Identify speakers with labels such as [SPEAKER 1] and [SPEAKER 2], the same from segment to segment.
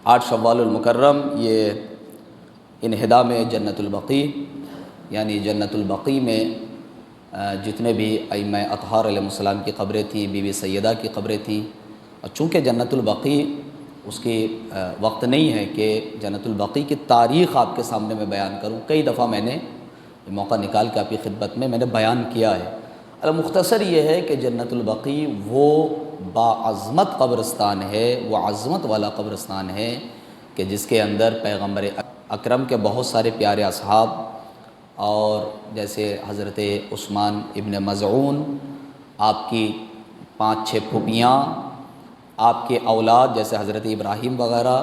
[SPEAKER 1] 8 شوال المکرم یہ انہدام جنت البقیع یعنی جنت البقیع میں جتنے بھی ائمہ اطہار علیہ السلام کی قبریں تھیں، بی بی سیدہ کی قبریں تھیں، اور چونکہ جنت البقیع اس کی وقت نہیں ہے کہ جنت البقیع کی تاریخ آپ کے سامنے میں بیان کروں، کئی دفعہ میں نے موقع نکال کے آپ کی خدمت میں نے بیان کیا ہے۔ مختصر یہ ہے کہ جنت البقیع وہ باعظمت قبرستان ہے، وہ عظمت والا قبرستان ہے کہ جس کے اندر پیغمبر اکرم کے بہت سارے پیارے اصحاب، اور جیسے حضرت عثمان ابن مظعون، آپ کی 5-6 پھوپھیاں، آپ کے اولاد جیسے حضرت ابراہیم وغیرہ،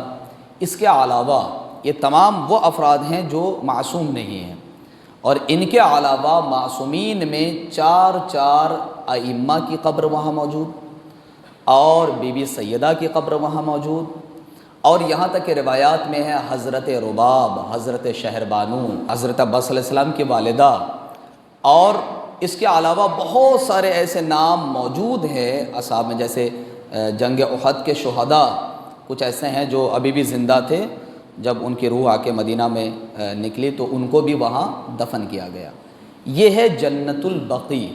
[SPEAKER 1] اس کے علاوہ یہ تمام وہ افراد ہیں جو معصوم نہیں ہیں، اور ان کے علاوہ معصومین میں 4 ائمہ کی قبر وہاں موجود، اور بی بی سیدہ کی قبر وہاں موجود، اور یہاں تک کہ روایات میں ہے حضرت رباب، حضرت شہربانو، حضرت عباس علیہ السلام کی والدہ، اور اس کے علاوہ بہت سارے ایسے نام موجود ہیں اصحاب میں، جیسے جنگ احد کے شہداء کچھ ایسے ہیں جو ابھی بھی زندہ تھے، جب ان کی روح آ کے مدینہ میں نکلی تو ان کو بھی وہاں دفن کیا گیا۔ یہ ہے جنت البقیع،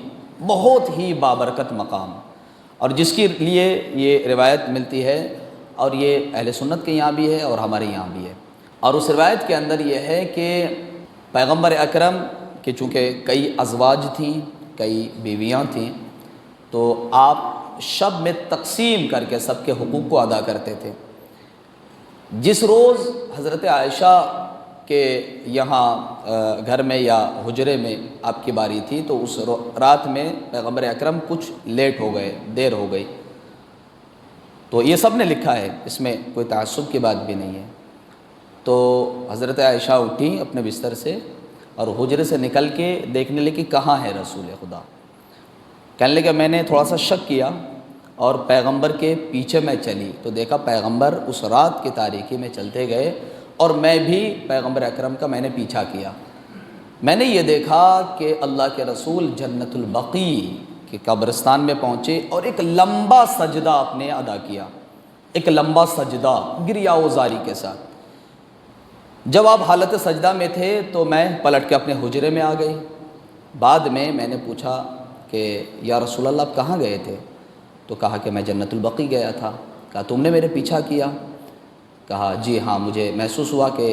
[SPEAKER 1] بہت ہی بابرکت مقام، اور جس کے لیے یہ روایت ملتی ہے، اور یہ اہل سنت کے یہاں بھی ہے اور ہمارے یہاں بھی ہے، اور اس روایت کے اندر یہ ہے کہ پیغمبر اکرم کہ چونکہ کئی ازواج تھیں، کئی بیویاں تھیں، تو آپ شب میں تقسیم کر کے سب کے حقوق کو ادا کرتے تھے۔ جس روز حضرت عائشہ کے یہاں گھر میں یا حجرے میں آپ کی باری تھی تو اس رات میں پیغمبر اکرم کچھ لیٹ ہو گئے، دیر ہو گئی، تو یہ سب نے لکھا ہے، اس میں کوئی تعصب کی بات بھی نہیں ہے۔ تو حضرت عائشہ اٹھیں اپنے بستر سے اور حجرے سے نکل کے دیکھنے لگی کہاں ہے رسول خدا۔ کہنے لگا میں نے تھوڑا سا شک کیا اور پیغمبر کے پیچھے میں چلی تو دیکھا پیغمبر اس رات کی تاریکی میں چلتے گئے، اور میں بھی پیغمبر اکرم کا میں نے پیچھا کیا۔ میں نے یہ دیکھا کہ اللہ کے رسول جنت البقیع کے قبرستان میں پہنچے اور ایک لمبا سجدہ آپ نے ادا کیا، ایک لمبا سجدہ گریہ و زاری کے ساتھ۔ جب آپ حالت سجدہ میں تھے تو میں پلٹ کے اپنے حجرے میں آ گئی۔ بعد میں نے پوچھا کہ یا رسول اللہ آپ کہاں گئے تھے؟ تو کہا کہ میں جنت البقیع گیا تھا۔ کہا تم نے میرے پیچھا کیا؟ کہا جی ہاں، مجھے محسوس ہوا کہ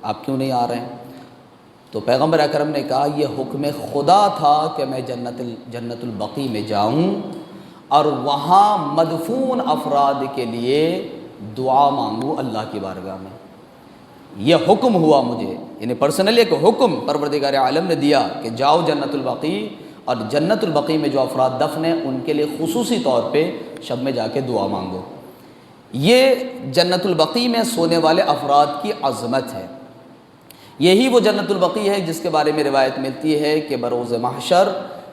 [SPEAKER 1] آپ کیوں نہیں آ رہے ہیں۔ تو پیغمبر اکرم نے کہا یہ حکم خدا تھا کہ میں جنت البقیع میں جاؤں اور وہاں مدفون افراد کے لیے دعا مانگوں اللہ کی بارگاہ میں۔ یہ حکم ہوا مجھے، یعنی پرسنلی ایک حکم پروردگار عالم نے دیا کہ جاؤ جنت البقیع، اور جنت البقیع میں جو افراد دفن ہیں ان کے لیے خصوصی طور پہ شب میں جا کے دعا مانگو۔ یہ جنت البقیع میں سونے والے افراد کی عظمت ہے۔ یہی وہ جنت البقیع ہے جس کے بارے میں روایت ملتی ہے کہ بروز محشر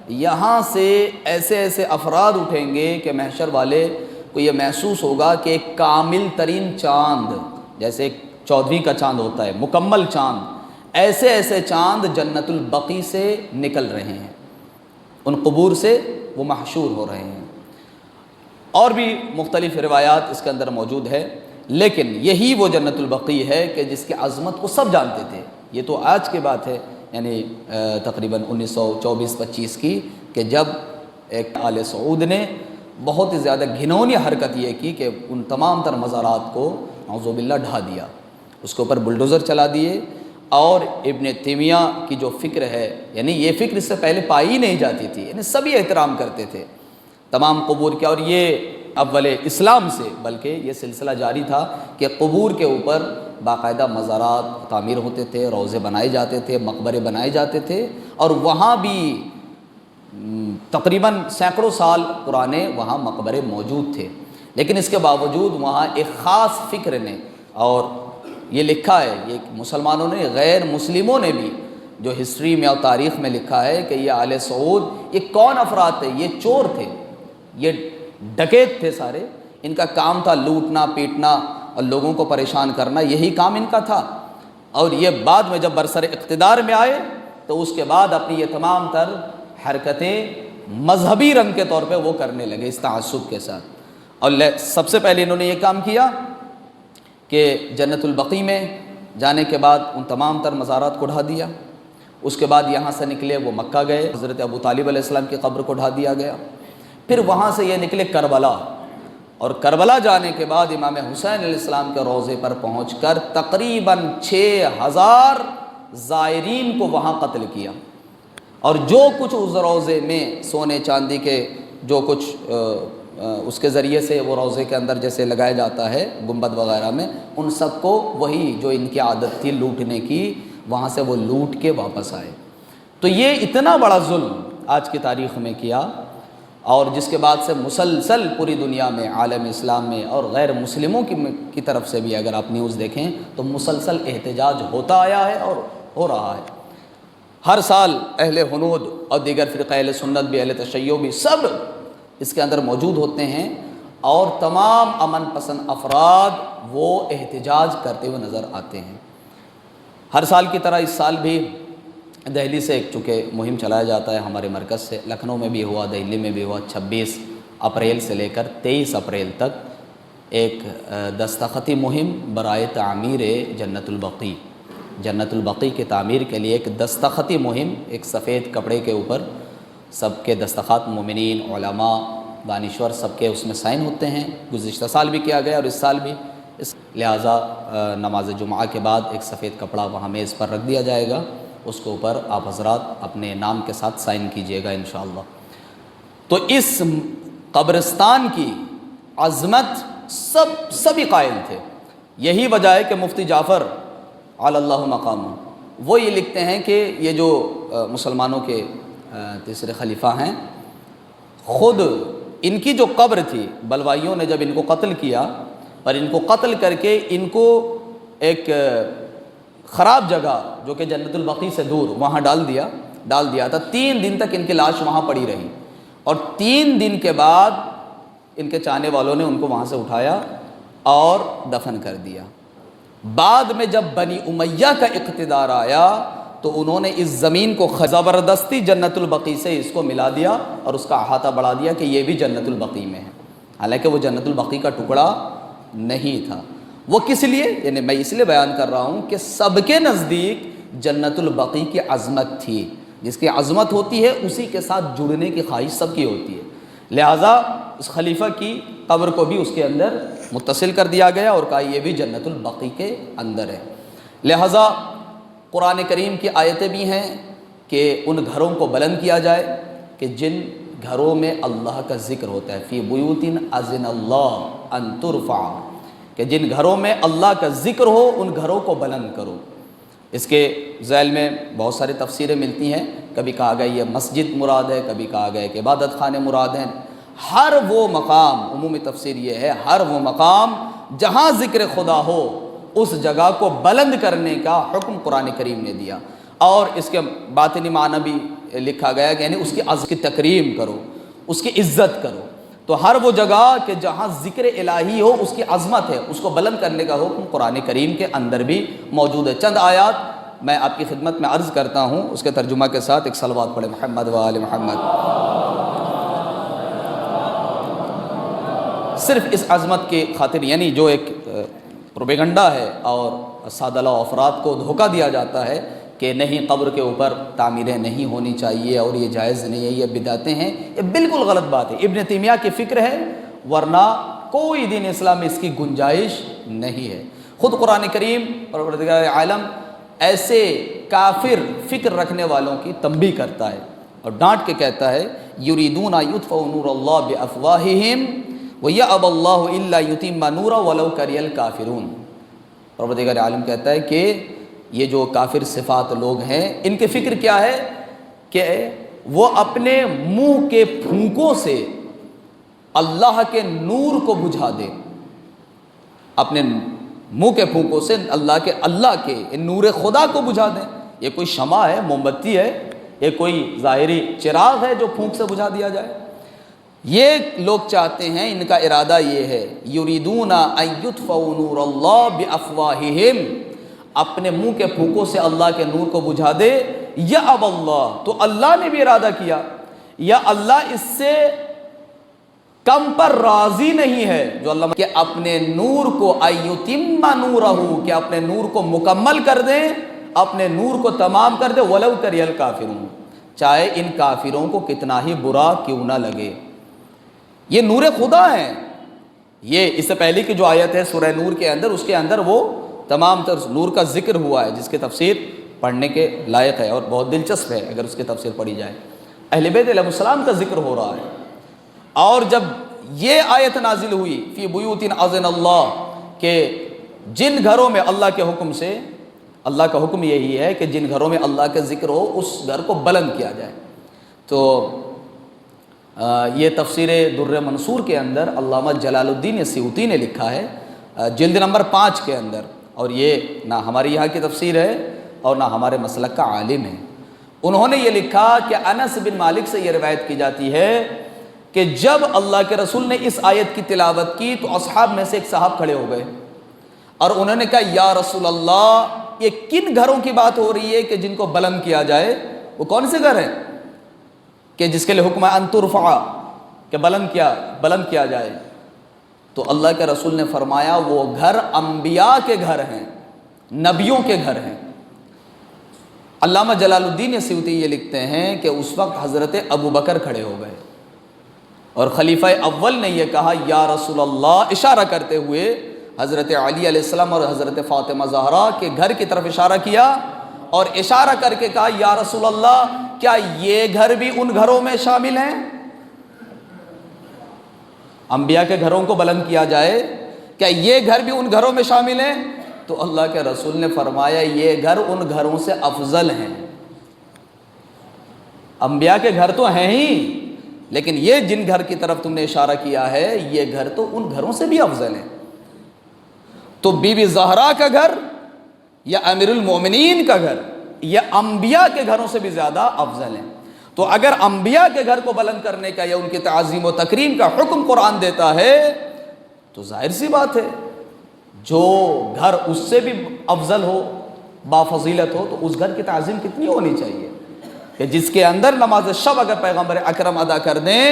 [SPEAKER 1] یہاں سے ایسے ایسے افراد اٹھیں گے کہ محشر والے کو یہ محسوس ہوگا کہ ایک کامل ترین چاند، جیسے ایک 14ویں کا چاند ہوتا ہے، مکمل چاند، ایسے ایسے چاند جنت البقیع سے نکل رہے ہیں، ان قبور سے وہ محشور ہو رہے ہیں۔ اور بھی مختلف روایات اس کے اندر موجود ہے، لیکن یہی وہ جنت البقیع ہے کہ جس کی عظمت کو سب جانتے تھے۔ یہ تو آج کی بات ہے، یعنی تقریباً 1924-25 کی، کہ جب ایک آل سعود نے بہت ہی زیادہ گھنونی حرکت یہ کی کہ ان تمام تر مزارات کو نعوذ باللہ ڈھا دیا، اس کے اوپر بلڈوزر چلا دیے، اور ابن تیمیہ کی جو فکر ہے، یعنی یہ فکر اس سے پہلے پائی ہی نہیں جاتی تھی، یعنی سبھی احترام کرتے تھے تمام قبور کے، اور یہ اول اسلام سے بلکہ یہ سلسلہ جاری تھا کہ قبور کے اوپر باقاعدہ مزارات تعمیر ہوتے تھے، روضے بنائے جاتے تھے، مقبرے بنائے جاتے تھے، اور وہاں بھی تقریباً سینکڑوں سال پرانے وہاں مقبرے موجود تھے۔ لیکن اس کے باوجود وہاں ایک خاص فکر نے، اور یہ لکھا ہے، یہ مسلمانوں نے، غیر مسلموں نے بھی جو ہسٹری میں اور تاریخ میں لکھا ہے کہ یہ آل سعود یہ کون افراد تھے؟ یہ چور تھے، یہ ڈکیت تھے سارے، ان کا کام تھا لوٹنا پیٹنا اور لوگوں کو پریشان کرنا، یہی کام ان کا تھا۔ اور یہ بعد میں جب برسر اقتدار میں آئے تو اس کے بعد اپنی یہ تمام تر حرکتیں مذہبی رنگ کے طور پہ وہ کرنے لگے اس تعصب کے ساتھ۔ اور سب سے پہلے انہوں نے یہ کام کیا کہ جنت البقیع میں جانے کے بعد ان تمام تر مزارات کو ڈھا دیا، اس کے بعد یہاں سے نکلے وہ مکہ گئے، حضرت ابو طالب علیہ السلام کی قبر کو ڈھا دیا گیا، پھر وہاں سے یہ نکلے کربلا، اور کربلا جانے کے بعد امام حسین علیہ السلام کے روضے پر پہنچ کر تقریباً 6000 زائرین کو وہاں قتل کیا، اور جو کچھ اس روضے میں سونے چاندی کے جو کچھ اس کے ذریعے سے وہ روضے کے اندر جیسے لگایا جاتا ہے گنبد وغیرہ میں، ان سب کو وہی جو ان کی عادت تھی لوٹنے کی، وہاں سے وہ لوٹ کے واپس آئے۔ تو یہ اتنا بڑا ظلم آج کی تاریخ میں کیا، اور جس کے بعد سے مسلسل پوری دنیا میں، عالم اسلام میں اور غیر مسلموں کی طرف سے بھی اگر آپ نیوز دیکھیں تو مسلسل احتجاج ہوتا آیا ہے اور ہو رہا ہے۔ ہر سال اہل ہنود اور دیگر فرقہ اہل سنت بھی، اہل تشیع بھی، سب اس کے اندر موجود ہوتے ہیں، اور تمام امن پسند افراد وہ احتجاج کرتے ہوئے نظر آتے ہیں۔ ہر سال کی طرح اس سال بھی دہلی سے ایک چونکہ مہم چلایا جاتا ہے ہمارے مرکز سے، لکھنؤ میں بھی ہوا، دہلی میں بھی ہوا، 26 اپریل سے لے کر 23 اپریل تک ایک دستخطی مہم برائے تعمیر جنت البقیع، جنت البقیع کی تعمیر کے لیے ایک دستخطی مہم، ایک سفید کپڑے کے اوپر سب کے دستخط، مومنین، علماء، دانشور، سب کے اس میں سائن ہوتے ہیں۔ گزشتہ سال بھی کیا گیا اور اس سال بھی، لہٰذا نماز جمعہ کے بعد ایک سفید کپڑا وہاں میز پر رکھ دیا جائے گا، اس کے اوپر آپ حضرات اپنے نام کے ساتھ سائن کیجئے گا انشاءاللہ۔ تو اس قبرستان کی عظمت سبھی قائل تھے، یہی وجہ ہے کہ مفتی جعفر علی اللہ مقامہ وہ یہ لکھتے ہیں کہ یہ جو مسلمانوں کے تیسرے خلیفہ ہیں، خود ان کی جو قبر تھی، بلوائیوں نے جب ان کو قتل کیا اور ان کو قتل کر کے ان کو ایک خراب جگہ جو کہ جنت البقیع سے دور وہاں ڈال دیا تھا، 3 دن تک ان کی لاش وہاں پڑی رہی، اور 3 دن کے بعد ان کے چاہنے والوں نے ان کو وہاں سے اٹھایا اور دفن کر دیا۔ بعد میں جب بنی امیہ کا اقتدار آیا تو انہوں نے اس زمین کو زبردستی جنت البقیع سے اس کو ملا دیا اور اس کا احاطہ بڑھا دیا کہ یہ بھی جنت البقیع میں ہے، حالانکہ وہ جنت البقیع کا ٹکڑا نہیں تھا۔ وہ کس لیے، یعنی میں اس لیے بیان کر رہا ہوں کہ سب کے نزدیک جنت البقیع کی عظمت تھی، جس کی عظمت ہوتی ہے اسی کے ساتھ جڑنے کی خواہش سب کی ہوتی ہے، لہٰذا اس خلیفہ کی قبر کو بھی اس کے اندر متصل کر دیا گیا اور کہا یہ بھی جنت البقیع کے اندر ہے۔ لہٰذا قرآن کریم کی آیتیں بھی ہیں کہ ان گھروں کو بلند کیا جائے کہ جن گھروں میں اللہ کا ذکر ہوتا ہے، فی بیوت اذن اللہ ان ترفع، کہ جن گھروں میں اللہ کا ذکر ہو ان گھروں کو بلند کرو۔ اس کے ذیل میں بہت ساری تفسیریں ملتی ہیں، کبھی کہا گیا یہ مسجد مراد ہے، کبھی کہا گیا کہ عبادت خانے مراد ہیں۔ ہر وہ مقام، عمومی تفسیر یہ ہے، ہر وہ مقام جہاں ذکر خدا ہو اس جگہ کو بلند کرنے کا حکم قرآن کریم نے دیا، اور اس کے باطنی معنی بھی لکھا گیا کہ یعنی اس کی عظمت کی تکریم کرو، اس کی عزت کرو۔ تو ہر وہ جگہ کہ جہاں ذکر الہی ہو اس کی عظمت ہے، اس کو بلند کرنے کا حکم قرآن کریم کے اندر بھی موجود ہے۔ چند آیات میں آپ کی خدمت میں عرض کرتا ہوں، اس کے ترجمہ کے ساتھ ایک صلوات پڑھیں، محمد و آل محمد۔ صرف اس عظمت کی خاطر، یعنی جو ایک پروپیگنڈا ہے اور سادہ لو افراد کو دھوکہ دیا جاتا ہے کہ نہیں قبر کے اوپر تعمیریں نہیں ہونی چاہیے اور یہ جائز نہیں ہے، یہ بدعتیں ہیں، یہ بالکل غلط بات ہے۔ ابن تیمیہ کی فکر ہے، ورنہ کوئی دین اسلام میں اس کی گنجائش نہیں ہے۔ خود قرآن کریم پروردگار عالم ایسے کافر فکر رکھنے والوں کی تنبیہ کرتا ہے اور ڈانٹ کے کہتا ہے، یریدون یطفئوا نور اللہ بافواہہم ویأبی اللہ الا یتم نورہ ولو کرہ الکافرون۔ پروردگار عالم کہتا ہے کہ یہ جو کافر صفات لوگ ہیں، ان کی فکر کیا ہے کہ وہ اپنے منہ کے پھونکوں سے اللہ کے نور کو بجھا دے، اپنے منہ کے پھونکوں سے اللہ کے نور خدا کو بجھا دیں۔ یہ کوئی شمع ہے، موم بتی ہے، یہ کوئی ظاہری چراغ ہے جو پھونک سے بجھا دیا جائے؟ یہ لوگ چاہتے ہیں، ان کا ارادہ یہ ہے، یریدون ان یطفئوا نور اللہ بافواہہم، اپنے منہ کے پھونکوں سے اللہ کے نور کو بجھا دے۔ یا اب اللہ، تو اللہ نے بھی ارادہ کیا، یا اللہ اس سے کم پر راضی نہیں ہے جو اللہ کہ اپنے نور کو ایتم نورہ، کہ اپنے نور کو مکمل کر دیں، اپنے نور کو تمام کر دے، ولو کری الکافرون، چاہے ان کافروں کو کتنا ہی برا کیوں نہ لگے۔ یہ نور خدا ہیں۔ یہ اس سے پہلے کی جو آیت ہے سورہ نور کے اندر، اس کے اندر وہ تمام تر نور کا ذکر ہوا ہے، جس کی تفسیر پڑھنے کے لائق ہے اور بہت دلچسپ ہے اگر اس کی تفسیر پڑھی جائے۔ اہل بیت علیہ السلام کا ذکر ہو رہا ہے، اور جب یہ آیت نازل ہوئی فی بیوت اذن اللہ، کہ جن گھروں میں اللہ کے حکم سے، اللہ کا حکم یہی ہے کہ جن گھروں میں اللہ کا ذکر ہو اس گھر کو بلند کیا جائے، تو یہ تفسیر در منصور کے اندر علامہ جلال الدین سیوطی نے لکھا ہے جلد نمبر 5 کے اندر، اور یہ نہ ہماری یہاں کی تفسیر ہے اور نہ ہمارے مسلک کا عالم ہے۔ انہوں نے یہ لکھا کہ انس بن مالک سے یہ روایت کی جاتی ہے کہ جب اللہ کے رسول نے اس آیت کی تلاوت کی تو اصحاب میں سے ایک صاحب کھڑے ہو گئے اور انہوں نے کہا یا رسول اللہ، یہ کن گھروں کی بات ہو رہی ہے کہ جن کو بلند کیا جائے؟ وہ کون سے گھر ہیں کہ جس کے لیے حکم ہے ان ترفع، کہ بلند کیا جائے؟ تو اللہ کے رسول نے فرمایا وہ گھر انبیاء کے گھر ہیں، نبیوں کے گھر ہیں۔ علامہ جلال الدین سیوطی یہ لکھتے ہیں کہ اس وقت حضرت ابو بکر کھڑے ہو گئے اور خلیفہ اول نے یہ کہا یا رسول اللہ، اشارہ کرتے ہوئے حضرت علی علیہ السلام اور حضرت فاطمہ زہرا کے گھر کی طرف اشارہ کیا اور اشارہ کر کے کہا یا رسول اللہ، کیا یہ گھر بھی ان گھروں میں شامل ہیں؟ انبیاء کے گھروں کو بلند کیا جائے، کیا یہ گھر بھی ان گھروں میں شامل ہیں؟ تو اللہ کے رسول نے فرمایا یہ گھر ان گھروں سے افضل ہیں۔ انبیاء کے گھر تو ہیں ہی، لیکن یہ جن گھر کی طرف تم نے اشارہ کیا ہے یہ گھر تو ان گھروں سے بھی افضل ہیں۔ تو بی بی زہرا کا گھر یا امیر المومنین کا گھر یہ انبیاء کے گھروں سے بھی زیادہ افضل ہیں۔ تو اگر انبیاء کے گھر کو بلند کرنے کا یا ان کی تعظیم و تکریم کا حکم قرآن دیتا ہے تو ظاہر سی بات ہے جو گھر اس سے بھی افضل ہو، بافضیلت ہو، تو اس گھر کی تعظیم کتنی ہونی چاہیے کہ جس کے اندر نماز شب اگر پیغمبر اکرم ادا کر دیں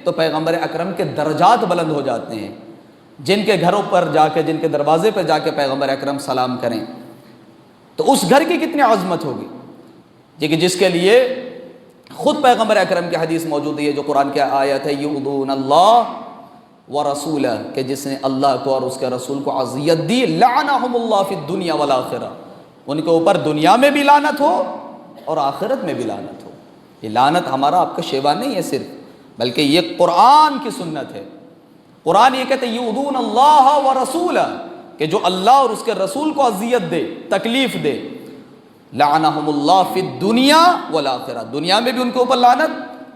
[SPEAKER 1] تو پیغمبر اکرم کے درجات بلند ہو جاتے ہیں۔ جن کے گھروں پر جا کے، جن کے دروازے پر جا کے پیغمبر اکرم سلام کریں تو اس گھر کی کتنی عظمت ہوگی، کہ جس کے لیے خود پیغمبر اکرم کی حدیث موجود ہے جو قرآن کی آیت ہے یؤذون اللہ ورسولہ، کہ جس نے اللہ کو اور اس کے رسول کو اذیت دی لعنہم اللہ فی الدنیا والآخرہ، ان کے اوپر دنیا میں بھی لعنت ہو اور آخرت میں بھی لعنت ہو۔ یہ لعنت ہمارا آپ کا شیوا نہیں ہے صرف، بلکہ یہ قرآن کی سنت ہے۔ قرآن یہ کہتے ہیں یؤذون اللہ ورسولہ، کہ جو اللہ اور اس کے رسول کو اذیت دے، تکلیف دے، لعنہم اللہ فی الدنیا والآخرہ، دنیا میں بھی ان کے اوپر لعنت،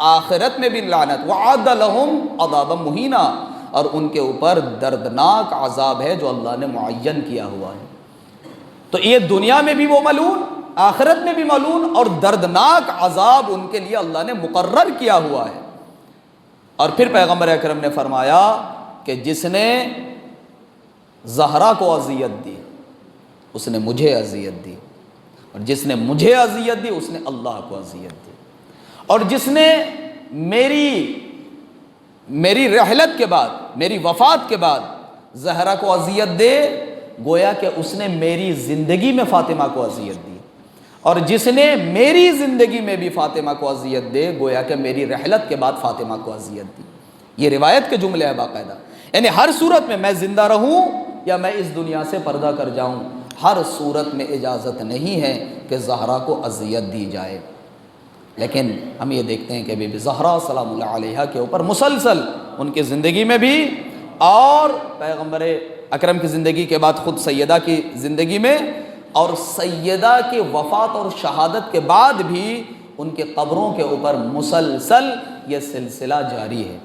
[SPEAKER 1] آخرت میں بھی لعنت، وعد لہم عذابا مہینا، اور ان کے اوپر دردناک عذاب ہے جو اللہ نے معین کیا ہوا ہے۔ تو یہ دنیا میں بھی وہ ملعون، آخرت میں بھی ملعون، اور دردناک عذاب ان کے لیے اللہ نے مقرر کیا ہوا ہے۔ اور پھر پیغمبر اکرم نے فرمایا کہ جس نے زہرا کو اذیت دی اس نے مجھے اذیت دی، اور جس نے مجھے اذیت دی اس نے اللہ کو اذیت دی، اور جس نے میری رحلت کے بعد، میری وفات کے بعد زہرا کو اذیت دے گویا کہ اس نے میری زندگی میں فاطمہ کو اذیت دی، اور جس نے میری زندگی میں بھی فاطمہ کو اذیت دے گویا کہ میری رحلت کے بعد فاطمہ کو اذیت دی۔ یہ روایت کے جملے ہیں باقاعدہ، یعنی ہر صورت میں زندہ رہوں یا میں اس دنیا سے پردہ کر جاؤں، ہر صورت میں اجازت نہیں ہے کہ زہرا کو اذیت دی جائے۔ لیکن ہم یہ دیکھتے ہیں کہ بی بی زہرا سلام اللہ علیہا کے اوپر مسلسل ان کی زندگی میں بھی اور پیغمبر اکرم کی زندگی کے بعد خود سیدہ کی زندگی میں اور سیدہ کی وفات اور شہادت کے بعد بھی ان کے قبروں کے اوپر مسلسل یہ سلسلہ جاری ہے۔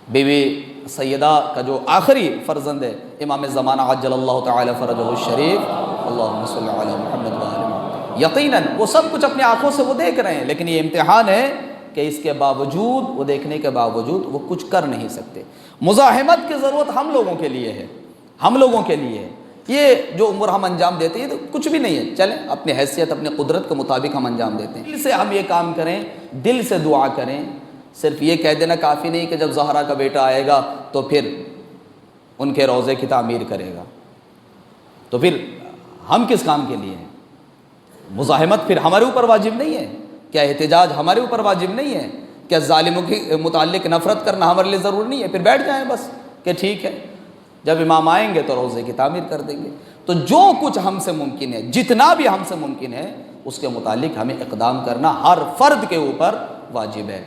[SPEAKER 1] بی بی سیدہ کا جو آخری فرزند ہے امام زمانہ عجل اللہ تعالی فرجہ الشریف، اللہم صلی علی محمد و آل محمد، یقیناً وہ سب کچھ اپنی آنکھوں سے وہ دیکھ رہے ہیں، لیکن یہ امتحان ہے کہ اس کے باوجود، وہ دیکھنے کے باوجود وہ کچھ کر نہیں سکتے۔ مزاحمت کی ضرورت ہم لوگوں کے لیے ہے، ہم لوگوں کے لیے ہے۔ یہ جو امور ہم انجام دیتے ہیں تو کچھ بھی نہیں ہے، چلیں اپنی حیثیت، اپنی قدرت کے مطابق ہم انجام دیتے ہیں۔ دل سے ہم یہ کام کریں، دل سے دعا کریں صرف یہ کہہ دینا کافی نہیں کہ جب زہرا کا بیٹا آئے گا تو پھر ان کے روضے کی تعمیر کرے گا، تو پھر ہم کس کام کے لیے ہیں؟ مزاحمت پھر ہمارے اوپر واجب نہیں ہے کیا؟ احتجاج ہمارے اوپر واجب نہیں ہے کیا؟ ظالموں کے متعلق نفرت کرنا ہمارے لیے ضروری نہیں ہے؟ پھر بیٹھ جائیں بس کہ ٹھیک ہے جب امام آئیں گے تو روضے کی تعمیر کر دیں گے۔ تو جو کچھ ہم سے ممکن ہے، جتنا بھی ہم سے ممکن ہے، اس کے متعلق ہمیں اقدام کرنا ہر فرد کے اوپر واجب ہے۔